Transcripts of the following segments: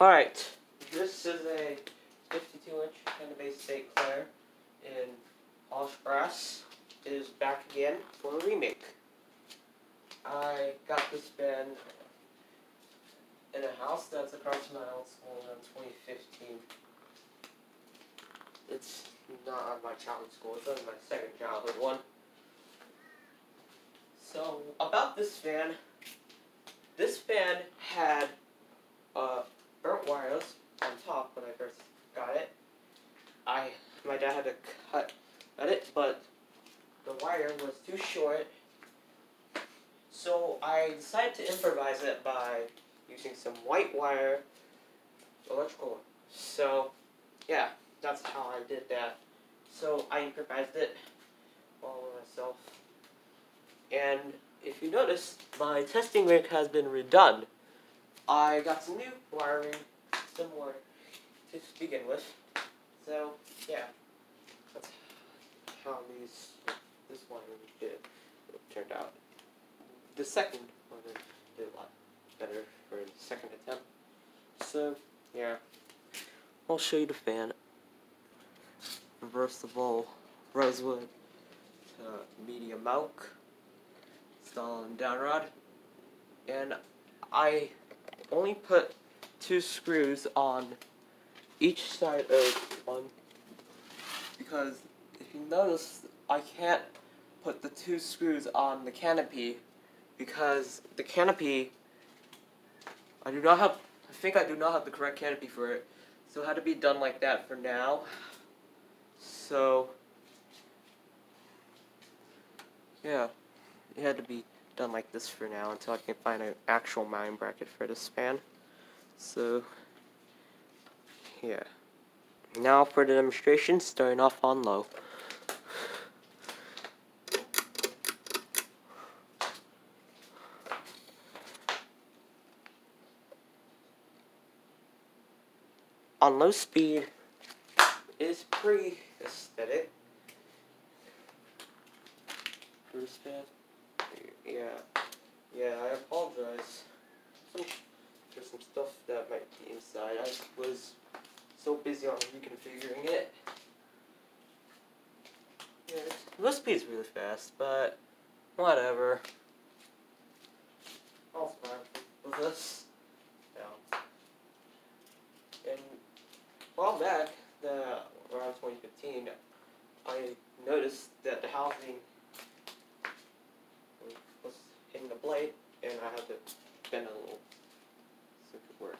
Alright, this is a 52-inch Hampton St. Clair in polished brass. It is back again for a remake. I got this band in a house that's across from my old school in 2015. It's not my childhood school, it's my second childhood one. So, about this fan had burnt wires on top when I first got it. My dad had to cut it, but the wire was too short, so I decided to improvise it by using some white wire electrical. So, yeah, that's how I did that. So I improvised it all myself. And if you notice, my testing rig has been redone. I got some new wiring, similar to begin with. So, yeah, that's how this wiring turned out. The second one did a lot better for the second attempt. So, yeah, I'll show you the fan. Reversible rosewood to medium oak. Install on down rod. And I only put 2 screws on each side of one, because if you notice, I can't put the 2 screws on the canopy because the canopy, I think I do not have the correct canopy for it, so it had to be done like that for now. So yeah, it had to be done like this for now until I can find an actual mounting bracket for this fan. So yeah, now for the demonstration, starting off on low. On low speed, it is pretty aesthetic. For this fan, yeah, I apologize for some stuff that might be inside. I was so busy on reconfiguring it. Yeah, low speed's really fast, but whatever. I'll fine with this. Yeah. And a while back, around 2015, I noticed that the housing was hitting the blade, and I had to bend a little so it could work.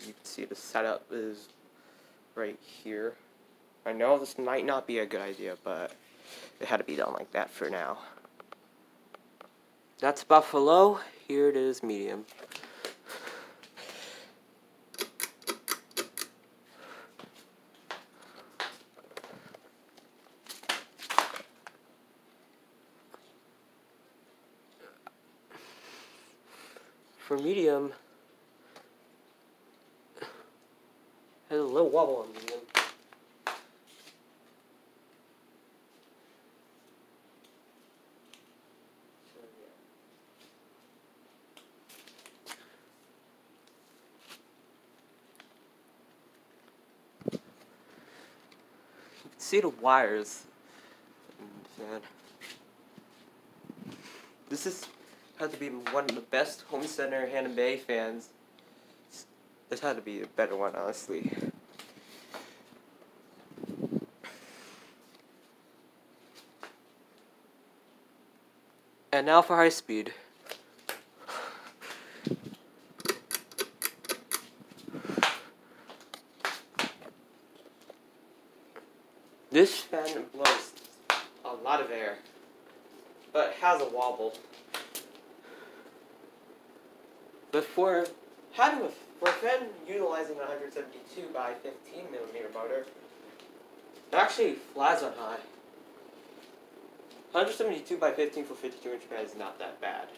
You can see the setup is right here. I know this might not be a good idea, but it had to be done like that for now. That's Buffalo. Here it is, medium. For medium, has a little wobble on medium. You can see the wires. This had to be one of the best home center Hampton Bay fans. This had to be a better one, honestly. And now for high speed. This fan blows a lot of air, but has a wobble. But for a fan utilizing a 172 by 15mm motor, it actually flies on high. 172 by 15 for 52-inch pad is not that bad.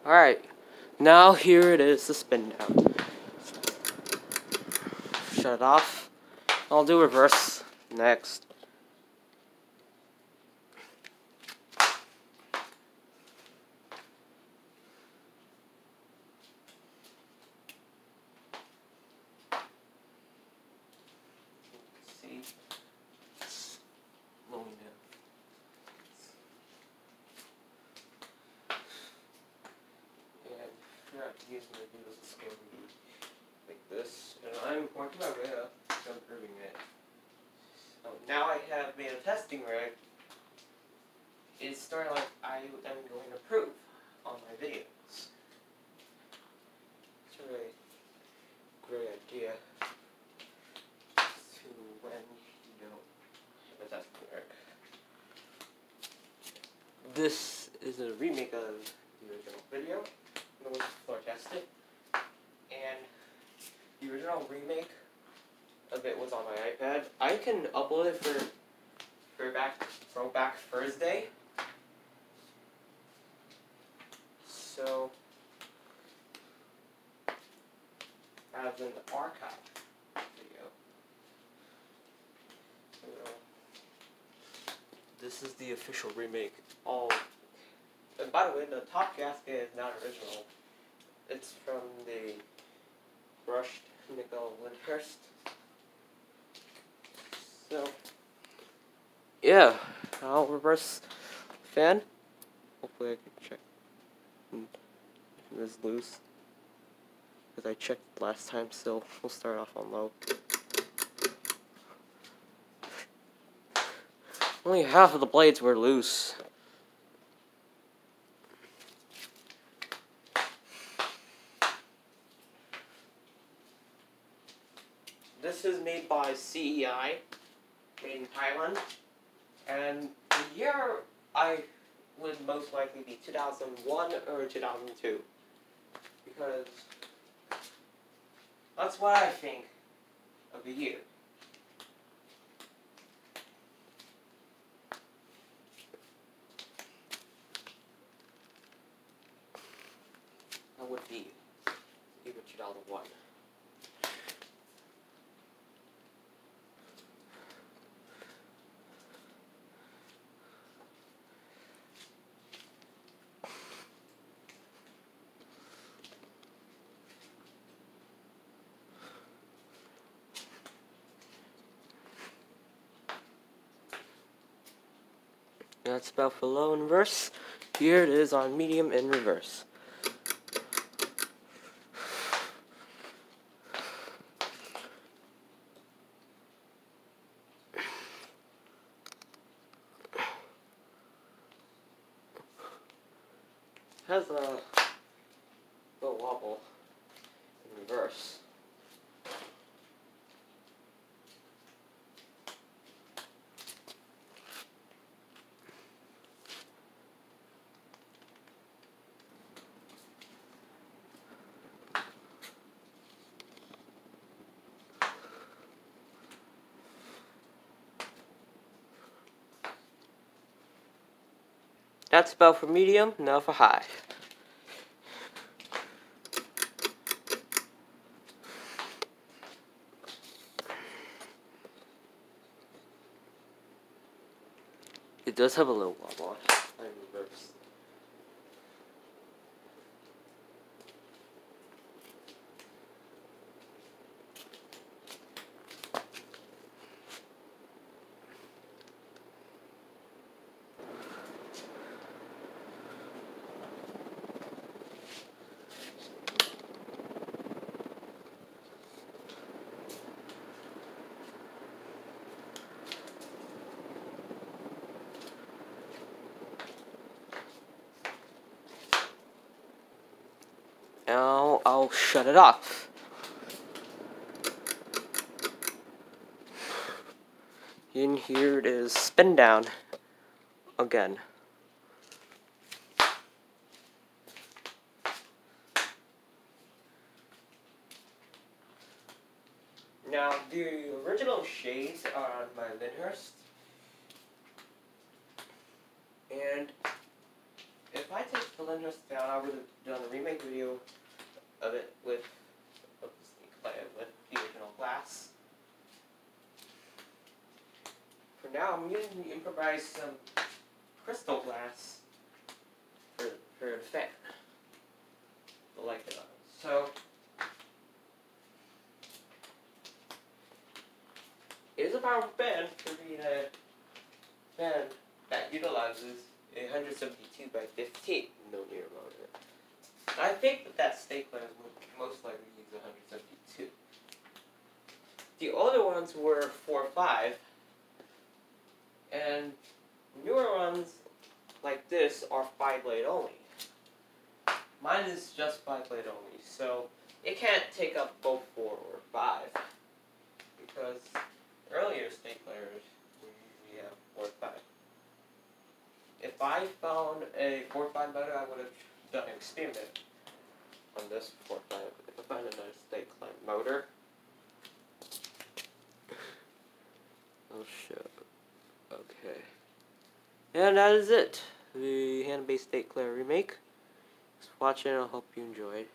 Alright, now here it is, the spin down. Shut it off. I'll do reverse next. See, it's slowing down. And I forgot to use my videos, it's going to be like this, and I'm working my way up, so I'm improving it. So now I have made a testing rig. It's starting like I am going to prove on my videos. It's a really great idea to when you don't have a testing rig. This is a remake of the original video. It was floor tested, and the original remake of it was on my iPad. I can upload it for Throwback Thursday. So as an archive video. So, this is the official remake. And by the way, the top gasket is not original. It's from the brushed nickel Lyndhurst. So, yeah, I'll reverse the fan. Hopefully I can check if it is loose. Because I checked last time, so we'll start off on low. Only half of the blades were loose. This is made by CEI, made in Thailand, and the year I would most likely be 2001 or 2002, because that's what I think of the year. That would be either 2001. That's about for low in reverse. Here it is on medium in reverse. Has a little wobble in reverse. That's about for medium, now for high. It does have a little wobble in reverse. Now I'll shut it off. In here it is spin down again. Now, the original shades are on my Lyndhurst. And if I take the Lyndhurst down, I would have done a remake video of it with the original glass. For now, I'm going to improvise some crystal glass for the fan. The light it on. So, it is a powerful fan for being a fan that utilizes a 172 by 15 millimeter motor. I think that stapler would most likely use 172. The older ones were 4.5, and newer ones like this are 5-blade only. Mine is just 5-blade only, so it can't take up both 4 or 5, because earlier staplers usually have 4 or 5. If I found a 4.5 motor, I would have done an experiment on this 4.5. If I find another stapler motor, I'll show. Okay. And that is it. The hand-based stapler remake. Thanks for watching. I hope you enjoyed.